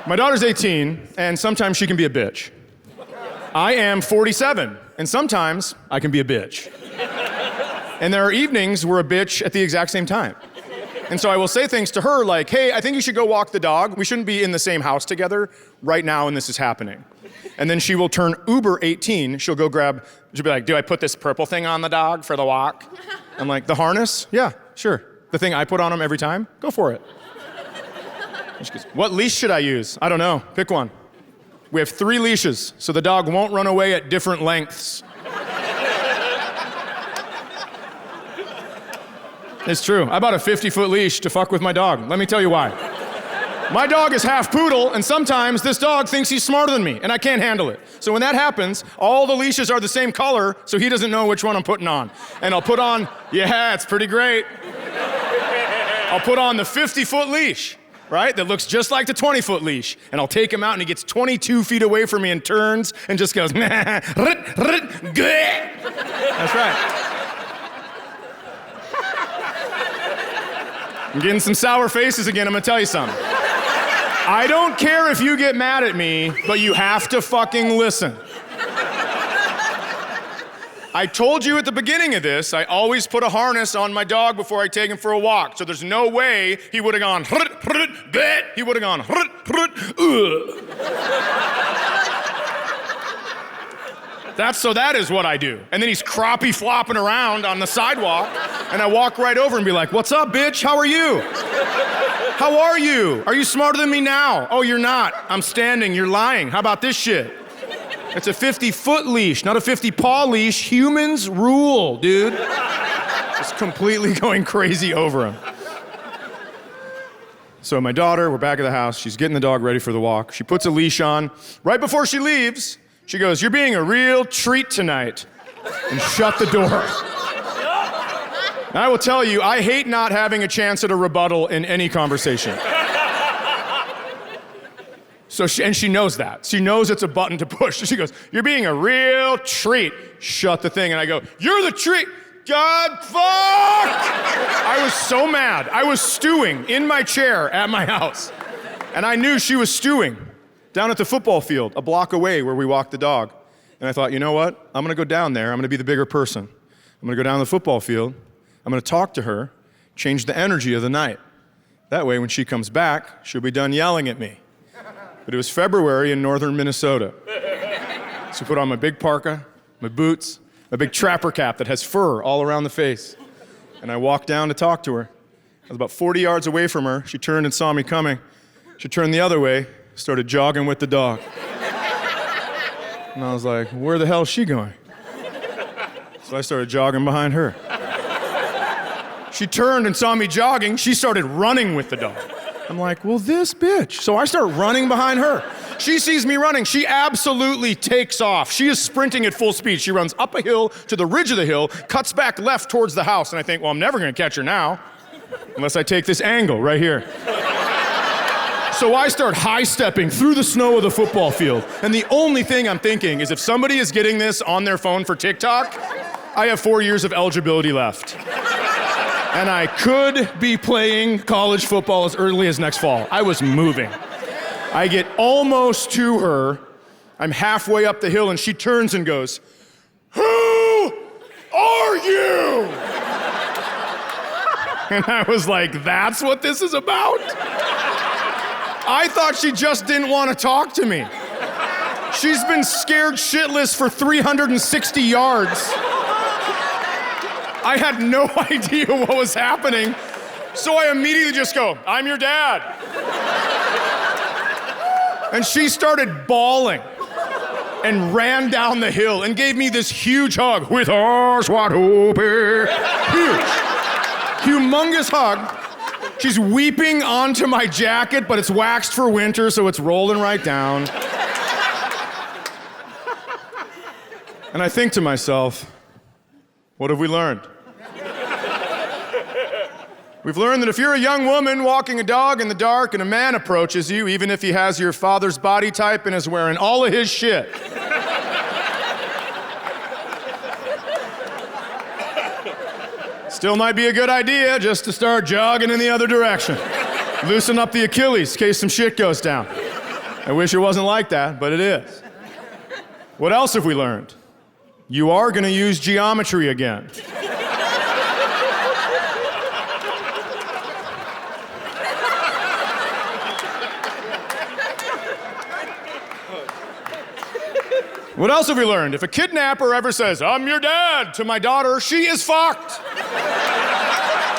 My daughter's 18, and sometimes she can be a bitch. I am 47, and sometimes I can be a bitch. And there are evenings we're a bitch at the exact same time. And so I will say things to her like, hey, I think you should go walk the dog. We shouldn't be in the same house together right now when this is happening. And then she will turn uber 18. She'll be like, do I put this purple thing on the dog for the walk? I'm like, the harness? Yeah, sure. The thing I put on him every time? Go for it. And she goes, what leash should I use? I don't know. Pick one. We have 3 leashes, so the dog won't run away at different lengths. It's true. I bought a 50-foot leash to fuck with my dog. Let me tell you why. My dog is half poodle, and sometimes this dog thinks he's smarter than me, and I can't handle it. So when that happens, all the leashes are the same color, so he doesn't know which one I'm putting on. And I'll put on, yeah, it's pretty great. I'll put on the 50-foot leash, right? That looks just like the 20-foot leash. And I'll take him out, and he gets 22 feet away from me and turns and just goes, That's right. I'm getting some sour faces again, I'm gonna tell you something. I don't care if you get mad at me, but you have to fucking listen. I told you at the beginning of this, I always put a harness on my dog before I take him for a walk, so there's no way he would have gone, he would have gone, that is what I do. And then he's crappie flopping around on the sidewalk, and I walk right over and be like, what's up, bitch? How are you? How are you? Are you smarter than me now? Oh, you're not. I'm standing. You're lying. How about this shit? It's a 50-foot leash, not a 50-paw leash. Humans rule, dude. Just completely going crazy over him. So my daughter, we're back at the house. She's getting the dog ready for the walk. She puts a leash on. Right before she leaves, she goes, you're being a real treat tonight. And shut the door. And I will tell you, I hate not having a chance at a rebuttal in any conversation. So she knows that. She knows it's a button to push. She goes, you're being a real treat. Shut the thing. And I go, you're the treat. God, fuck! I was so mad. I was stewing in my chair at my house. And I knew she was stewing down at the football field, a block away where we walked the dog. And I thought, you know what? I'm gonna go down there. I'm gonna be the bigger person. I'm gonna go down to the football field. I'm gonna talk to her, change the energy of the night. That way, when she comes back, she'll be done yelling at me. But it was February in northern Minnesota. So I put on my big parka, my boots, a big trapper cap that has fur all around the face. And I walked down to talk to her. I was about 40 yards away from her. She turned and saw me coming. She turned the other way, started jogging with the dog. And I was like, where the hell is she going? So I started jogging behind her. She turned and saw me jogging. She started running with the dog. I'm like, well, this bitch. So I start running behind her. She sees me running. She absolutely takes off. She is sprinting at full speed. She runs up a hill to the ridge of the hill, cuts back left towards the house. And I think, well, I'm never going to catch her now unless I take this angle right here. So I start high-stepping through the snow of the football field. And the only thing I'm thinking is if somebody is getting this on their phone for TikTok, I have 4 years of eligibility left. And I could be playing college football as early as next fall. I was moving. I get almost to her. I'm halfway up the hill, and she turns and goes, who are you? And I was like, that's what this is about? I thought she just didn't want to talk to me. She's been scared shitless for 360 yards. I had no idea what was happening, so I immediately just go, I'm your dad. And she started bawling and ran down the hill and gave me this huge hug with arms wide open. Huge, humongous hug. She's weeping onto my jacket, but it's waxed for winter, so it's rolling right down. And I think to myself, what have we learned? We've learned that if you're a young woman walking a dog in the dark and a man approaches you, even if he has your father's body type and is wearing all of his shit, still might be a good idea just to start jogging in the other direction. Loosen up the Achilles in case some shit goes down. I wish it wasn't like that, but it is. What else have we learned? You are going to use geometry again. What else have we learned? If a kidnapper ever says, "I'm your dad," to my daughter, she is fucked.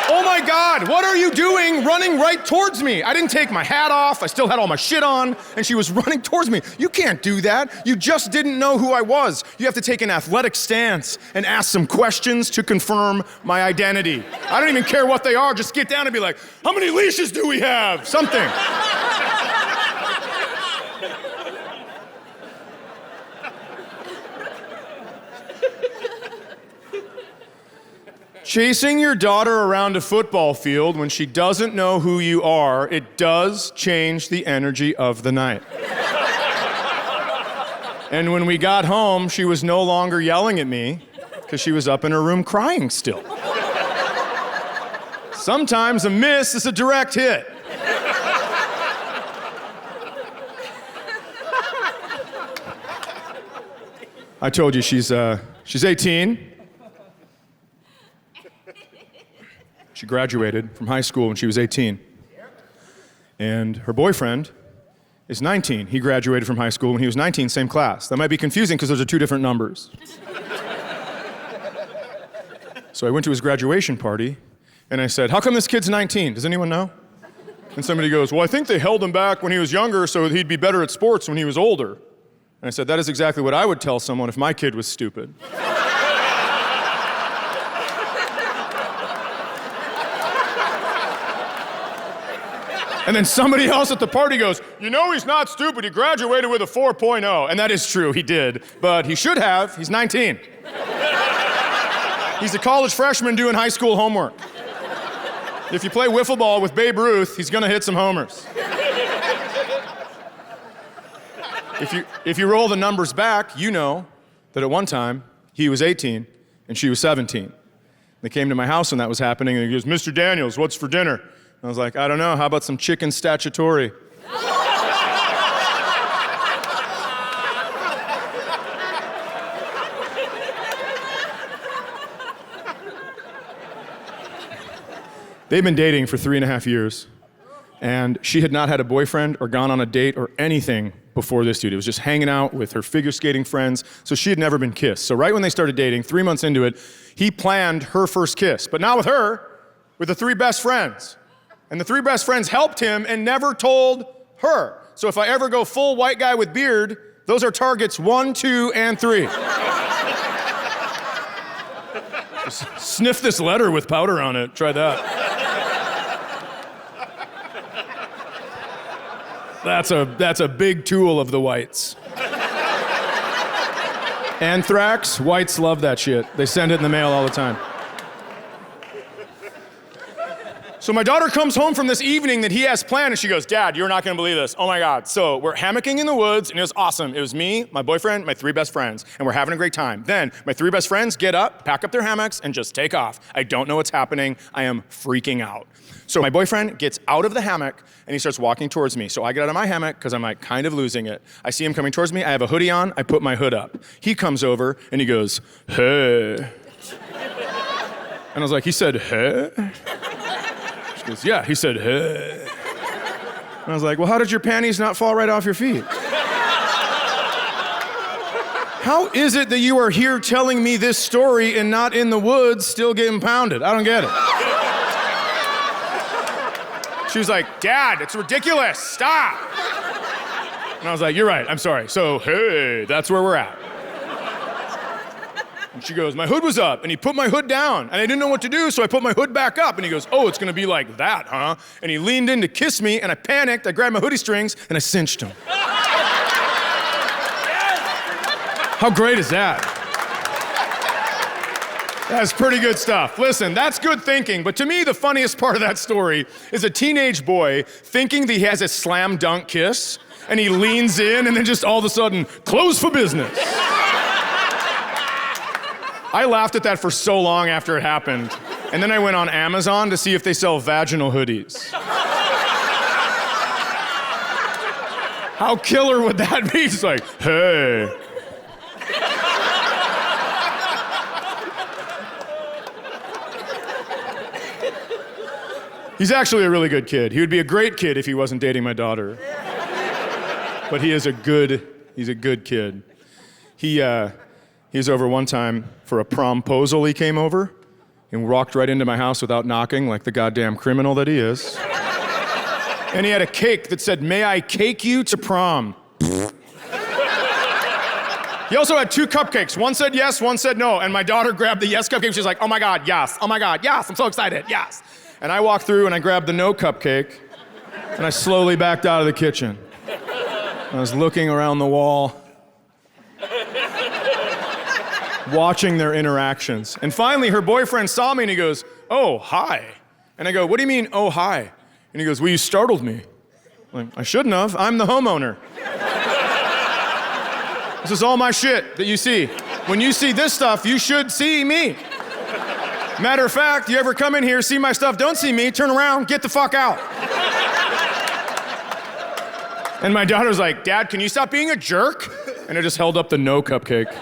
Oh my God, what are you doing running right towards me? I didn't take my hat off, I still had all my shit on, and she was running towards me. You can't do that. You just didn't know who I was. You have to take an athletic stance and ask some questions to confirm my identity. I don't even care what they are, just get down and be like, "How many leashes do we have?" Something. Chasing your daughter around a football field when she doesn't know who you are, it does change the energy of the night. And when we got home, she was no longer yelling at me because she was up in her room crying still. Sometimes a miss is a direct hit. I told you she's 18. She graduated from high school when she was 18. And her boyfriend is 19. He graduated from high school when he was 19, same class. That might be confusing because those are two different numbers. So I went to his graduation party and I said, "How come this kid's 19? Does anyone know?" And somebody goes, "Well, I think they held him back when he was younger so he'd be better at sports when he was older." And I said, "That is exactly what I would tell someone if my kid was stupid." And then somebody else at the party goes, "You know he's not stupid, he graduated with a 4.0. And that is true, he did. But he should have, he's 19. He's a college freshman doing high school homework. If you play wiffle ball with Babe Ruth, he's gonna hit some homers. If you roll the numbers back, you know that at one time, he was 18 and she was 17. They came to my house when that was happening and he goes, "Mr. Daniels, what's for dinner?" I was like, "I don't know, how about some chicken statutory?" They've been dating for 3.5 years, and she had not had a boyfriend or gone on a date or anything before this dude. It was just hanging out with her figure skating friends, so she had never been kissed. So right when they started dating, 3 months into it, he planned her first kiss, but not with her, with the 3 best friends. And the 3 best friends helped him and never told her. So if I ever go full white guy with beard, those are targets 1, 2, and 3. Just sniff this letter with powder on it. Try that. That's a big tool of the whites. Anthrax, whites love that shit. They send it in the mail all the time. So my daughter comes home from this evening that he has planned, and she goes, "Dad, you're not gonna believe this. Oh my God." So we're hammocking in the woods, and it was awesome. It was me, my boyfriend, my 3 best friends, and we're having a great time. Then my 3 best friends get up, pack up their hammocks, and just take off. I don't know what's happening. I am freaking out. So my boyfriend gets out of the hammock, and he starts walking towards me. So I get out of my hammock, because I'm like kind of losing it. I see him coming towards me. I have a hoodie on. I put my hood up. He comes over, and he goes, "Hey." And I was like, "He said, hey?" She goes, "Yeah." He said, "Hey." And I was like, "Well, how did your panties not fall right off your feet?" How is it that you are here telling me this story and not in the woods still getting pounded? I don't get it. She was like, "Dad, it's ridiculous, stop." And I was like, "You're right, I'm sorry. So, hey, that's where we're at." And she goes, "My hood was up," and he put my hood down, and I didn't know what to do, so I put my hood back up, and he goes, "Oh, it's gonna be like that, huh?" And he leaned in to kiss me, and I panicked, I grabbed my hoodie strings, and I cinched him. How great is that? That's pretty good stuff. Listen, that's good thinking, but to me, the funniest part of that story is a teenage boy thinking that he has a slam dunk kiss, and he leans in, and then just all of a sudden, close for business. I laughed at that for so long after it happened, and then I went on Amazon to see if they sell vaginal hoodies. How killer would that be? He's like, hey. He's actually a really good kid. He would be a great kid if he wasn't dating my daughter. But he's a good kid. He was over one time for a promposal. He came over and walked right into my house without knocking, like the goddamn criminal that he is. And he had a cake that said, "May I cake you to prom?" He also had 2 cupcakes. One said yes, one said no. And my daughter grabbed the yes cupcake. She's like, "Oh my God, yes. Oh my God, yes. I'm so excited, yes." And I walked through and I grabbed the no cupcake and I slowly backed out of the kitchen. I was looking around the wall, watching their interactions. And finally, her boyfriend saw me and he goes, "Oh, hi." And I go, "What do you mean, oh, hi?" And he goes, "Well, you startled me." I'm like, "I shouldn't have. I'm the homeowner. This is all my shit that you see. When you see this stuff, you should see me. Matter of fact, you ever come in here, see my stuff, don't see me, turn around, get the fuck out." And my daughter's like, "Dad, can you stop being a jerk?" And I just held up the no cupcake.